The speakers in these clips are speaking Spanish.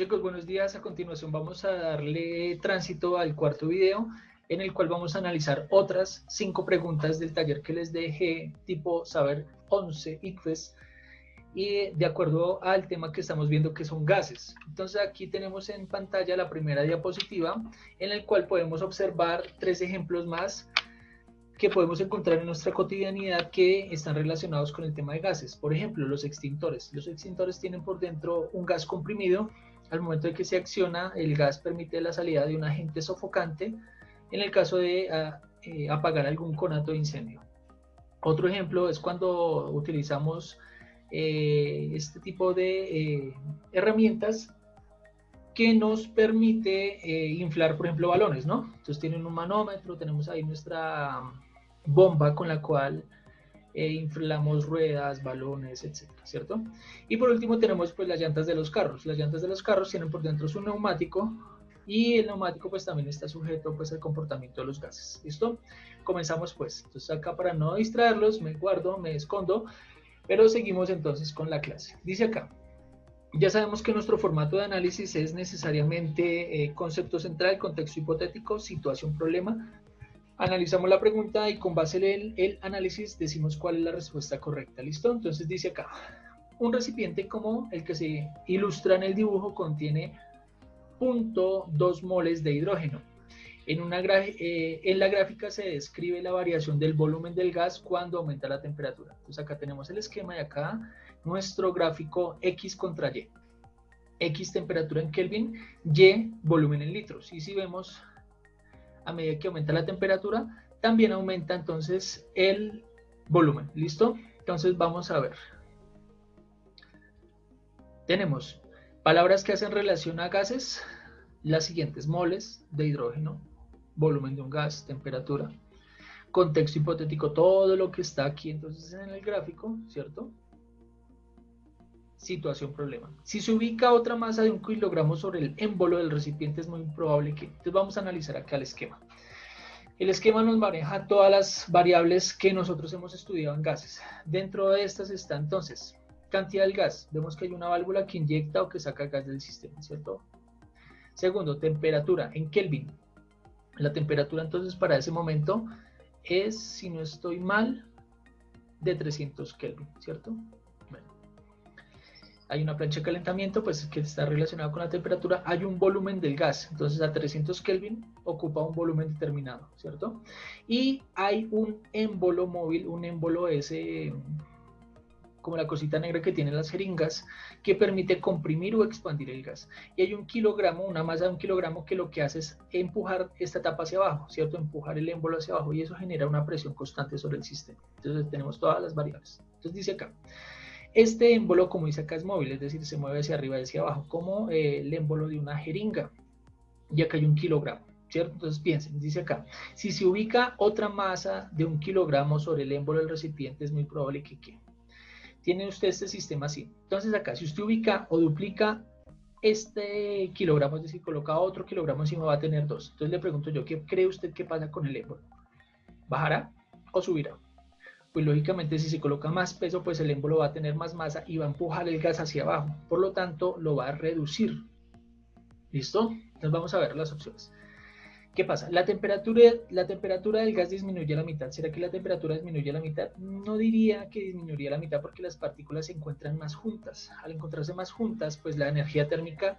Chicos, buenos días. A continuación vamos a darle tránsito al cuarto video, en el cual vamos a analizar otras 5 preguntas del taller que les dejé, tipo saber 11 ICFES, y de acuerdo al tema que estamos viendo, que son gases. Entonces aquí tenemos en pantalla la primera diapositiva, en el cual podemos observar 3 ejemplos más que podemos encontrar en nuestra cotidianidad que están relacionados con el tema de gases. Por ejemplo, los extintores. Los extintores tienen por dentro un gas comprimido. Al momento de que se acciona, el gas permite la salida de un agente sofocante en el caso de apagar algún conato de incendio. Otro ejemplo es cuando utilizamos este tipo de herramientas que nos permite inflar, por ejemplo, balones, ¿no? Entonces tienen un manómetro, tenemos ahí nuestra bomba con la cual inflamos ruedas, balones, etcétera, ¿cierto? Y por último tenemos pues las llantas de los carros. Las llantas de los carros tienen por dentro su neumático y el neumático pues también está sujeto pues al comportamiento de los gases. ¿Listo? Comenzamos pues. Entonces acá, para no distraerlos, me guardo, me escondo, pero seguimos entonces con la clase. Dice acá: ya sabemos que nuestro formato de análisis es necesariamente concepto central, contexto hipotético, situación, problema. Analizamos la pregunta y con base en el análisis decimos cuál es la respuesta correcta. ¿Listo? Entonces dice acá: un recipiente como el que se ilustra en el dibujo contiene 0.2 moles de hidrógeno. En la gráfica se describe la variación del volumen del gas cuando aumenta la temperatura. Entonces acá tenemos el esquema y acá nuestro gráfico X contra Y. X temperatura en Kelvin, Y volumen en litros. Y si vemos, a medida que aumenta la temperatura, también aumenta entonces el volumen. ¿Listo? Entonces vamos a ver. Tenemos palabras que hacen relación a gases, las siguientes: moles de hidrógeno, volumen de un gas, temperatura, contexto hipotético, todo lo que está aquí entonces en el gráfico, ¿cierto? Situación, problema. Si se ubica otra masa de 1 kilogramo sobre el émbolo del recipiente, es muy probable que... Entonces vamos a analizar acá el esquema. El esquema nos maneja todas las variables que nosotros hemos estudiado en gases. Dentro de estas está entonces cantidad del gas. Vemos que hay una válvula que inyecta o que saca gas del sistema, ¿cierto? Segundo, temperatura en Kelvin. La temperatura entonces para ese momento es, si no estoy mal, de 300 Kelvin, ¿cierto? Bueno, hay una plancha de calentamiento pues que está relacionada con la temperatura. Hay un volumen del gas, entonces a 300 Kelvin ocupa un volumen determinado, ¿cierto? Y hay un émbolo móvil. Un émbolo es como la cosita negra que tienen las jeringas, que permite comprimir o expandir el gas. Y hay 1 kilogramo, una masa de 1 kilogramo, que lo que hace es empujar esta tapa hacia abajo, ¿cierto? Empujar el émbolo hacia abajo, y eso genera una presión constante sobre el sistema. Entonces tenemos todas las variables. Entonces dice acá: este émbolo, como dice acá, es móvil, es decir, se mueve hacia arriba y hacia abajo, como el émbolo de una jeringa. Y acá hay 1 kilogramo, ¿cierto? Entonces piensen, dice acá: si se ubica otra masa de 1 kilogramo sobre el émbolo del recipiente, es muy probable que ¿qué? Tiene usted este sistema así. Entonces acá, si usted ubica o duplica este kilogramo, es decir, coloca otro kilogramo encima, va a tener 2. Entonces le pregunto yo, ¿qué cree usted que pasa con el émbolo? ¿Bajará o subirá? Pues lógicamente, si se coloca más peso, pues el émbolo va a tener más masa y va a empujar el gas hacia abajo. Por lo tanto, lo va a reducir. ¿Listo? Entonces vamos a ver las opciones. ¿Qué pasa? La temperatura del gas disminuye a la mitad. ¿Será que la temperatura disminuye a la mitad? No diría que disminuiría a la mitad, porque las partículas se encuentran más juntas. Al encontrarse más juntas, pues la energía térmica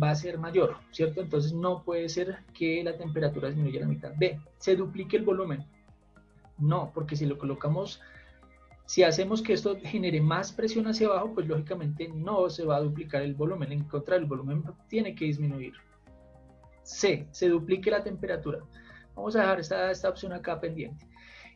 va a ser mayor, ¿cierto? Entonces no puede ser que la temperatura disminuya a la mitad. B, ¿se duplique el volumen? No, porque si lo colocamos, si hacemos que esto genere más presión hacia abajo, pues lógicamente no se va a duplicar el volumen. En contra, el volumen tiene que disminuir. C, se duplique la temperatura. Vamos a dejar esta opción acá pendiente.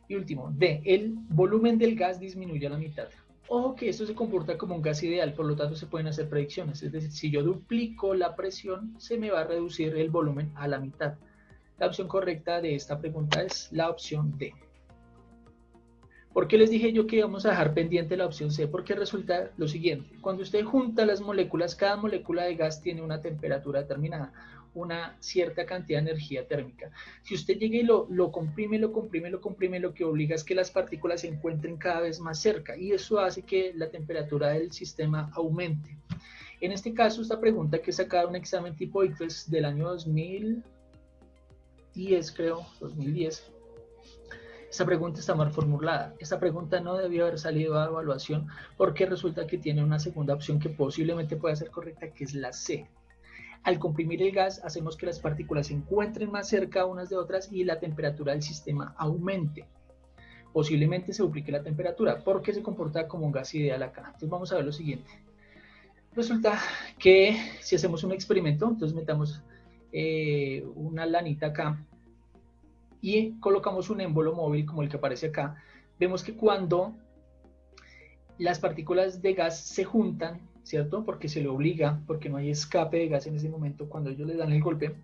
Y último, D, el volumen del gas disminuye a la mitad. Ojo que esto se comporta como un gas ideal, por lo tanto se pueden hacer predicciones. Es decir, si yo duplico la presión, se me va a reducir el volumen a la mitad. La opción correcta de esta pregunta es la opción D. ¿Por qué les dije yo que íbamos a dejar pendiente la opción C? Porque resulta lo siguiente: cuando usted junta las moléculas, cada molécula de gas tiene una temperatura determinada, una cierta cantidad de energía térmica. Si usted llega y lo comprime, lo que obliga es que las partículas se encuentren cada vez más cerca, y eso hace que la temperatura del sistema aumente. En este caso, esta pregunta que es sacada de un examen tipo ICFES del año 2010, creo, 2010. Esta pregunta está mal formulada. Esta pregunta no debió haber salido a evaluación porque resulta que tiene una segunda opción que posiblemente pueda ser correcta, que es la C. Al comprimir el gas, hacemos que las partículas se encuentren más cerca unas de otras y la temperatura del sistema aumente. Posiblemente se duplique la temperatura porque se comporta como un gas ideal acá. Entonces vamos a ver lo siguiente. Resulta que si hacemos un experimento, entonces metamos una lanita acá y colocamos un émbolo móvil como el que aparece acá, vemos que cuando las partículas de gas se juntan, ¿cierto? Porque se le obliga, porque no hay escape de gas en ese momento, cuando ellos le dan el golpe,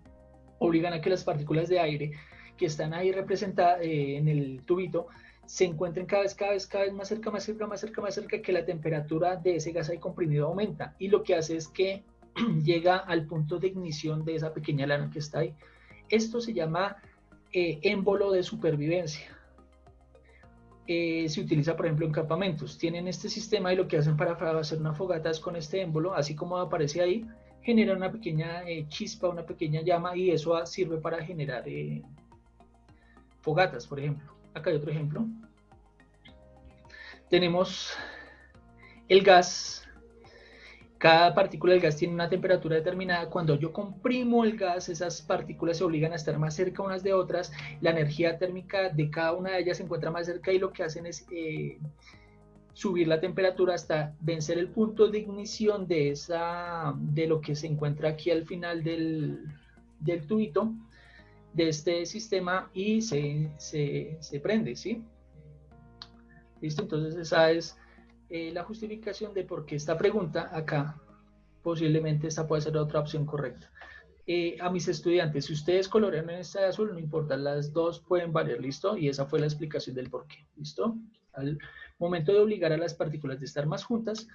obligan a que las partículas de aire que están ahí representadas en el tubito se encuentren cada vez más cerca, más cerca, más cerca, más cerca, que la temperatura de ese gas ahí comprimido aumenta, y lo que hace es que llega al punto de ignición de esa pequeña lana que está ahí. Esto se llama émbolo de supervivencia. Se utiliza, por ejemplo, en campamentos. Tienen este sistema y lo que hacen para hacer una fogata es con este émbolo, así como aparece ahí, genera una pequeña chispa, una pequeña llama, y eso sirve para generar fogatas, por ejemplo. Acá hay otro ejemplo. Tenemos el gas. Cada partícula del gas tiene una temperatura determinada. Cuando yo comprimo el gas, esas partículas se obligan a estar más cerca unas de otras. La energía térmica de cada una de ellas se encuentra más cerca y lo que hacen es subir la temperatura hasta vencer el punto de ignición de lo que se encuentra aquí al final del tubito de este sistema, y se prende, ¿sí? ¿Listo? Entonces esa es la justificación de por qué esta pregunta acá, posiblemente esta puede ser otra opción correcta. A mis estudiantes, si ustedes colorean en esta de azul, no importa, las dos pueden valer, ¿listo? Y esa fue la explicación del por qué, ¿listo? Al momento de obligar a las partículas de estar más juntas,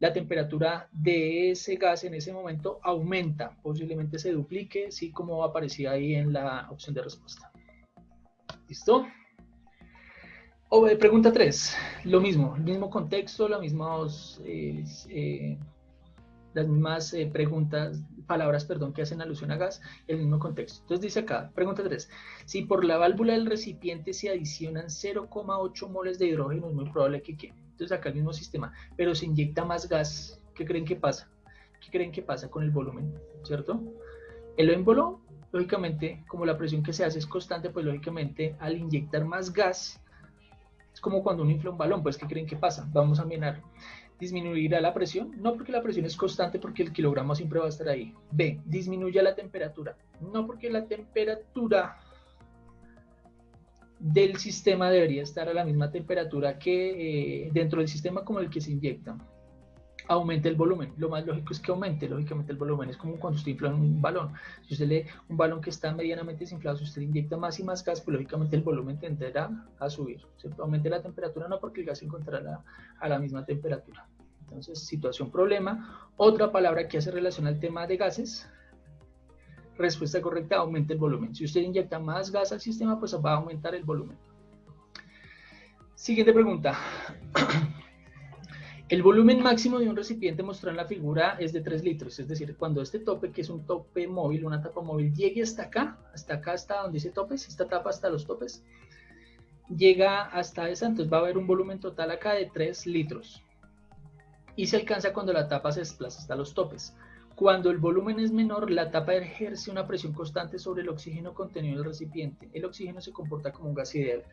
la temperatura de ese gas en ese momento aumenta, posiblemente se duplique, sí, como aparecía ahí en la opción de respuesta. ¿Listo? Pregunta 3, lo mismo, el mismo contexto, las mismas palabras, que hacen alusión a gas, el mismo contexto. Entonces dice acá, pregunta 3, si por la válvula del recipiente se adicionan 0,8 moles de hidrógeno, es muy probable que quede. Entonces acá el mismo sistema, pero se inyecta más gas. ¿Qué creen que pasa? ¿Qué creen que pasa con el volumen? ¿Cierto? El émbolo, lógicamente, como la presión que se hace es constante, pues lógicamente al inyectar más gas, es como cuando uno infla un balón, pues ¿qué creen que pasa? Vamos a mirar. ¿Disminuirá la presión? No, porque la presión es constante, porque el kilogramo siempre va a estar ahí. B, disminuye la temperatura. No, porque la temperatura del sistema debería estar a la misma temperatura que dentro del sistema como el que se inyecta. Aumente el volumen. Lo más lógico es que aumente, lógicamente, el volumen. Es como cuando usted infla un balón. Si usted lee un balón que está medianamente desinflado, si usted inyecta más y más gas, pues lógicamente el volumen tenderá a subir. ¿Cierto? Aumente la temperatura, no, porque el gas se encontrará a la misma temperatura. Entonces, situación, problema. Otra palabra que hace relación al tema de gases. Respuesta correcta, aumenta el volumen. Si usted inyecta más gas al sistema, pues va a aumentar el volumen. Siguiente pregunta. El volumen máximo de un recipiente mostrado en la figura es de 3 litros, es decir, cuando este tope, que es un tope móvil, una tapa móvil, llegue hasta acá, hasta donde dice topes, esta tapa hasta los topes, llega hasta esa, entonces va a haber un volumen total acá de 3 litros. Y se alcanza cuando la tapa se desplaza hasta los topes. Cuando el volumen es menor, la tapa ejerce una presión constante sobre el oxígeno contenido en el recipiente. El oxígeno se comporta como un gas ideal.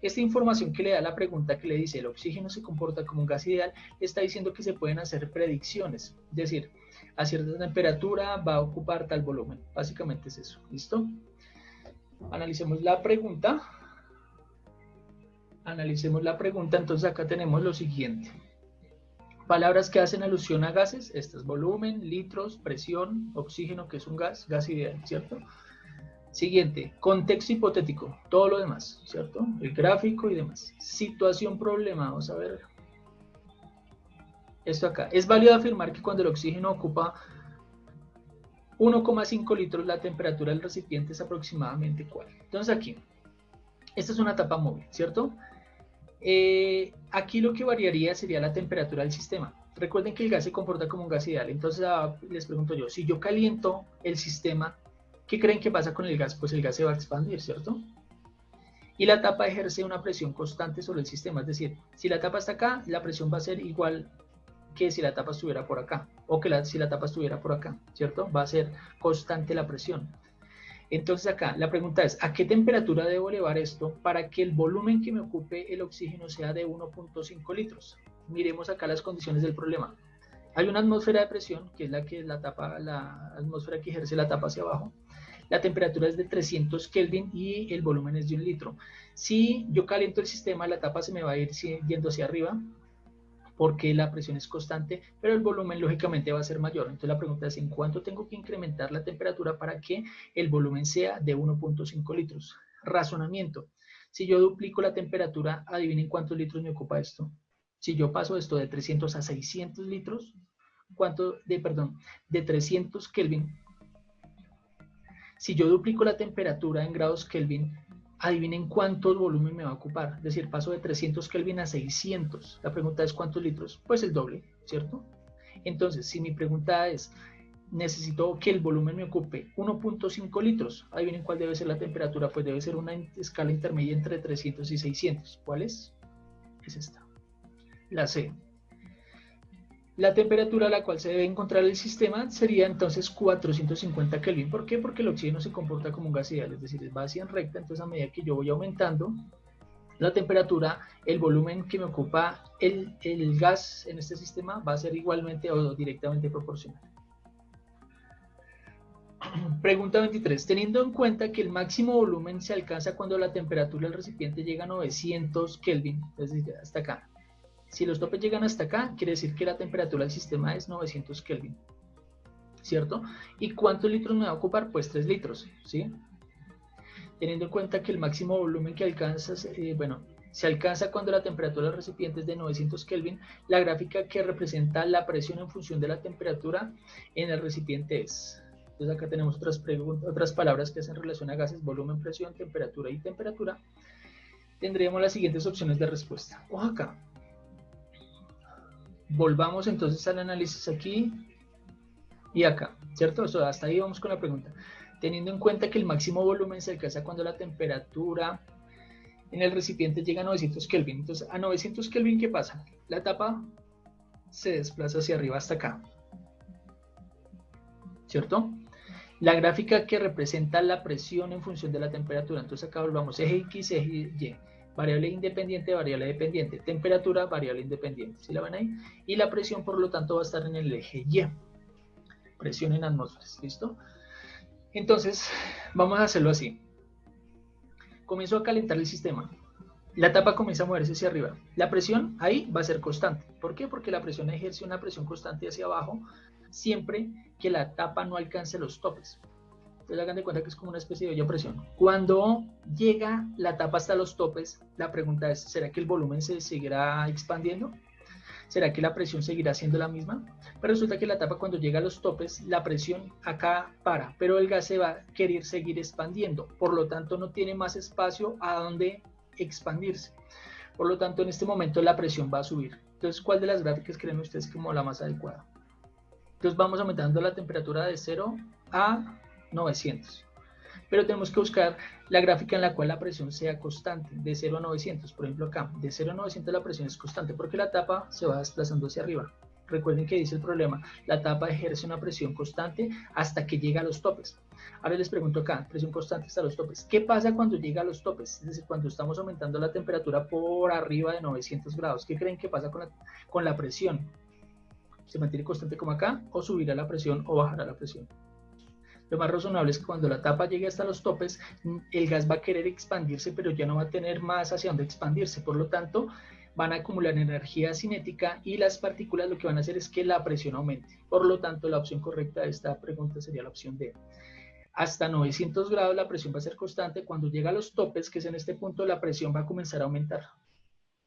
Esta información que le da la pregunta que le dice el oxígeno se comporta como un gas ideal, está diciendo que se pueden hacer predicciones. Es decir, a cierta temperatura va a ocupar tal volumen. Básicamente es eso. ¿Listo? Analicemos la pregunta. Entonces acá tenemos lo siguiente. Palabras que hacen alusión a gases, estas: volumen, litros, presión, oxígeno, que es un gas ideal, ¿cierto? Siguiente, contexto hipotético, todo lo demás, ¿cierto? El gráfico y demás. Situación, problema, vamos a ver. Esto acá, es válido afirmar que cuando el oxígeno ocupa 1,5 litros, la temperatura del recipiente es aproximadamente ¿cuál? Entonces aquí, esta es una tapa móvil, ¿cierto? Aquí lo que variaría sería la temperatura del sistema. Recuerden que el gas se comporta como un gas ideal. Entonces les pregunto yo, si yo caliento el sistema, ¿qué creen que pasa con el gas? Pues el gas se va a expandir, ¿cierto? Y la tapa ejerce una presión constante sobre el sistema. Es decir, si la tapa está acá, la presión va a ser igual que si la tapa estuviera por acá, o que si la tapa estuviera por acá, ¿cierto? Va a ser constante la presión. Entonces acá la pregunta es, ¿a qué temperatura debo elevar esto para que el volumen que me ocupe el oxígeno sea de 1.5 litros? Miremos acá las condiciones del problema. Hay una atmósfera de presión, que es la atmósfera que ejerce la tapa hacia abajo. La temperatura es de 300 Kelvin y el volumen es de 1 litro. Si yo caliento el sistema, la tapa se me va a ir yendo hacia arriba, porque la presión es constante, pero el volumen lógicamente va a ser mayor. Entonces la pregunta es, ¿en cuánto tengo que incrementar la temperatura para que el volumen sea de 1.5 litros? Razonamiento. Si yo duplico la temperatura, adivinen cuántos litros me ocupa esto. Si yo paso esto de 300 a 600 litros, de 300 Kelvin. Si yo duplico la temperatura en grados Kelvin, adivinen cuánto volumen me va a ocupar. Es decir, paso de 300 Kelvin a 600. La pregunta es ¿cuántos litros? Pues el doble, ¿cierto? Entonces, si mi pregunta es, necesito que el volumen me ocupe 1.5 litros, adivinen cuál debe ser la temperatura. Pues debe ser una escala intermedia entre 300 y 600. ¿Cuál es? Es esta. La C. La temperatura a la cual se debe encontrar el sistema sería entonces 450 Kelvin. ¿Por qué? Porque el oxígeno se comporta como un gas ideal, es decir, va así en recta. Entonces a medida que yo voy aumentando la temperatura, el volumen que me ocupa el gas en este sistema va a ser igualmente o directamente proporcional. Pregunta 23. Teniendo en cuenta que el máximo volumen se alcanza cuando la temperatura del recipiente llega a 900 Kelvin, es decir, hasta acá. Si los topes llegan hasta acá, quiere decir que la temperatura del sistema es 900 Kelvin, ¿cierto? ¿Y cuántos litros me va a ocupar? Pues 3 litros, ¿sí? Teniendo en cuenta que el máximo volumen que alcanza, se alcanza cuando la temperatura del recipiente es de 900 Kelvin, la gráfica que representa la presión en función de la temperatura en el recipiente es. Entonces acá tenemos otras palabras que hacen relación a gases, volumen, presión, temperatura y temperatura. Tendremos las siguientes opciones de respuesta. Ojo acá. Volvamos entonces al análisis aquí y acá, ¿cierto? O sea, hasta ahí vamos con la pregunta. Teniendo en cuenta que el máximo volumen se alcanza cuando la temperatura en el recipiente llega a 900 Kelvin. Entonces, a 900 Kelvin, ¿qué pasa? La tapa se desplaza hacia arriba hasta acá, ¿cierto? La gráfica que representa la presión en función de la temperatura. Entonces acá volvamos, eje X, eje Y. Variable independiente, variable dependiente. Temperatura, variable independiente. ¿Sí la ven ahí? Y la presión, por lo tanto, va a estar en el eje Y. Presión en atmósferas. ¿Listo? Entonces, vamos a hacerlo así. Comienzo a calentar el sistema. La tapa comienza a moverse hacia arriba. La presión ahí va a ser constante. ¿Por qué? Porque la presión ejerce una presión constante hacia abajo siempre que la tapa no alcance los topes. Entonces hagan de cuenta que es como una especie de olla a presión. Cuando llega la tapa hasta los topes, la pregunta es, ¿será que el volumen se seguirá expandiendo? ¿Será que la presión seguirá siendo la misma? Pero resulta que la tapa cuando llega a los topes, la presión acá para, pero el gas se va a querer seguir expandiendo. Por lo tanto, no tiene más espacio a donde expandirse. Por lo tanto, en este momento la presión va a subir. Entonces, ¿cuál de las gráficas creen ustedes como la más adecuada? Entonces vamos aumentando la temperatura de 0 a 900. Pero tenemos que buscar la gráfica en la cual la presión sea constante, de 0 a 900. Por ejemplo acá, de 0 a 900 la presión es constante porque la tapa se va desplazando hacia arriba. Recuerden que dice el problema, la tapa ejerce una presión constante hasta que llega a los topes. Ahora les pregunto acá, presión constante hasta los topes. ¿Qué pasa cuando llega a los topes? Es decir, cuando estamos aumentando la temperatura por arriba de 900 grados. ¿Qué creen que pasa con la presión? ¿Se mantiene constante como acá o subirá la presión o bajará la presión? Lo más razonable es que cuando la tapa llegue hasta los topes, el gas va a querer expandirse, pero ya no va a tener más hacia dónde expandirse. Por lo tanto, van a acumular energía cinética y las partículas lo que van a hacer es que la presión aumente. Por lo tanto, la opción correcta de esta pregunta sería la opción D. Hasta 900 grados la presión va a ser constante. Cuando llega a los topes, que es en este punto, la presión va a comenzar a aumentar,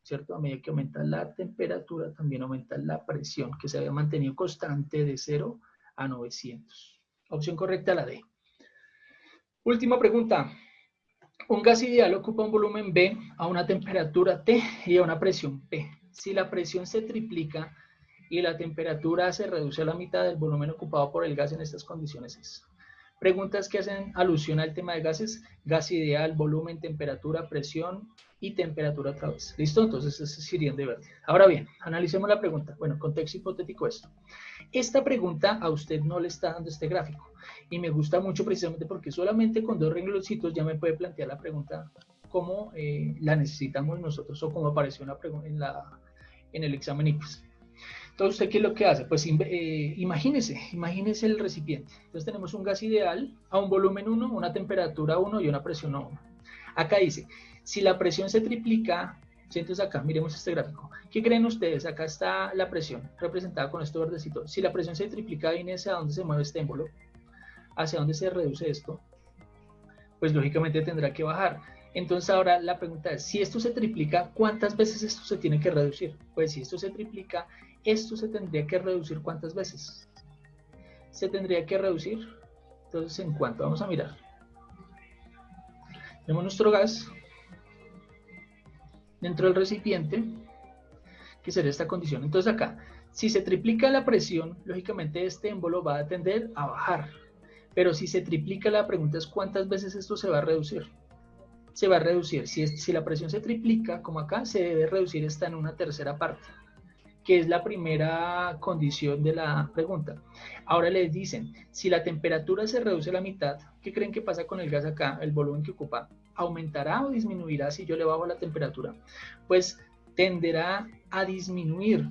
¿cierto? A medida que aumenta la temperatura, también aumenta la presión, que se había mantenido constante de 0 a 900. Opción correcta, la D. Última pregunta. Un gas ideal ocupa un volumen B a una temperatura T y a una presión P. Si la presión se triplica, y la temperatura se reduce a la mitad del volumen ocupado por el gas en estas condiciones es. Preguntas que hacen alusión al tema de gases: gas ideal, volumen, temperatura, presión y temperatura otra vez. ¿Listo? Entonces ese irían de verde. Ahora bien, analicemos la pregunta. Bueno, contexto hipotético esto. Esta pregunta a usted no le está dando este gráfico y me gusta mucho precisamente porque solamente con 2 rengloncitos ya me puede plantear la pregunta cómo la necesitamos nosotros o cómo apareció en el examen IPES. Entonces, ¿usted qué es lo que hace? Pues imagínese el recipiente. Entonces tenemos un gas ideal a un volumen 1, una temperatura 1 y una presión 1. Acá dice, si la presión se triplica, entonces acá miremos este gráfico. ¿Qué creen ustedes? Acá está la presión representada con esto verdecito. Si la presión se triplica, ¿viene hacia dónde se mueve este émbolo? ¿Hacia dónde se reduce esto? Pues lógicamente tendrá que bajar. Entonces ahora la pregunta es, si esto se triplica, ¿cuántas veces esto se tiene que reducir? Pues si esto se triplica, esto se tendría que reducir ¿cuántas veces? Se tendría que reducir, entonces ¿en cuánto? Vamos a mirar. Tenemos nuestro gas dentro del recipiente, que sería esta condición. Entonces acá, si se triplica la presión, lógicamente este émbolo va a tender a bajar. Pero si se triplica, la pregunta es ¿cuántas veces esto se va a reducir? Se va a reducir. Si la presión se triplica, como acá, se debe reducir esta en una tercera parte, que es la primera condición de la pregunta. Ahora les dicen, si la temperatura se reduce a la mitad, ¿qué creen que pasa con el gas acá? El volumen que ocupa, ¿aumentará o disminuirá si yo le bajo la temperatura? Pues tenderá a disminuir,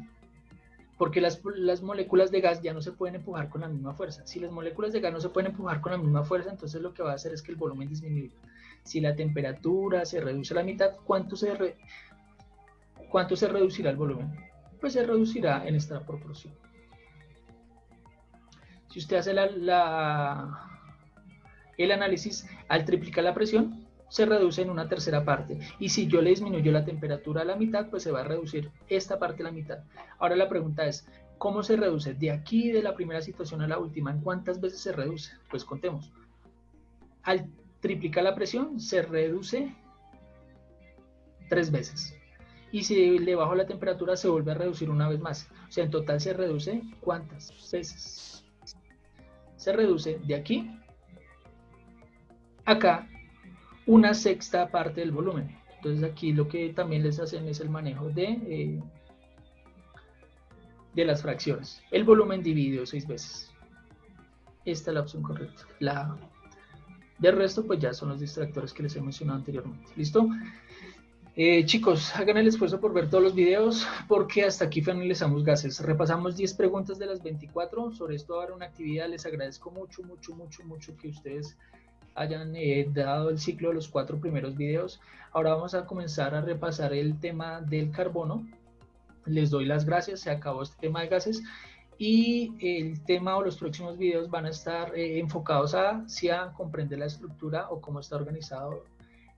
porque las moléculas de gas ya no se pueden empujar con la misma fuerza. Si las moléculas de gas no se pueden empujar con la misma fuerza, entonces lo que va a hacer es que el volumen disminuya. Si la temperatura se reduce a la mitad, ¿cuánto se reducirá el volumen? Pues se reducirá en esta proporción. Si usted hace el análisis, al triplicar la presión, se reduce en una tercera parte. Y si yo le disminuyo la temperatura a la mitad, pues se va a reducir esta parte a la mitad. Ahora la pregunta es, ¿cómo se reduce? De aquí, de la primera situación a la última, ¿en cuántas veces se reduce? Pues contemos. Al triplicar la presión, se reduce 3 veces. Y si le bajo la temperatura, se vuelve a reducir una vez más. O sea, en total se reduce, ¿cuántas veces? Se reduce de aquí a acá una sexta parte del volumen. Entonces aquí lo que también les hacen es el manejo de las fracciones. El volumen dividido 6 veces. Esta es la opción correcta. Del resto, pues ya son los distractores que les he mencionado anteriormente. ¿Listo? Chicos, hagan el esfuerzo por ver todos los videos, porque hasta aquí finalizamos gases. Repasamos 10 preguntas de las 24. Sobre esto va a haber una actividad. Les agradezco mucho que ustedes hayan dado el ciclo de los 4 primeros videos. Ahora vamos a comenzar a repasar el tema del carbono. Les doy las gracias, se acabó este tema de gases y el tema o los próximos videos van a estar enfocados hacia comprender la estructura o cómo está organizado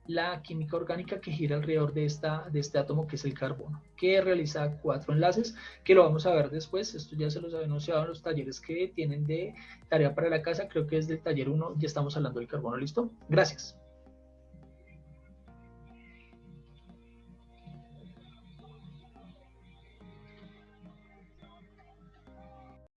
la química orgánica que gira alrededor de este átomo que es el carbono, que realiza 4 enlaces, que lo vamos a ver después. Esto ya se los había anunciado en los talleres que tienen de tarea para la casa, creo que es del taller 1, ya estamos hablando del carbono. ¿Listo? Gracias.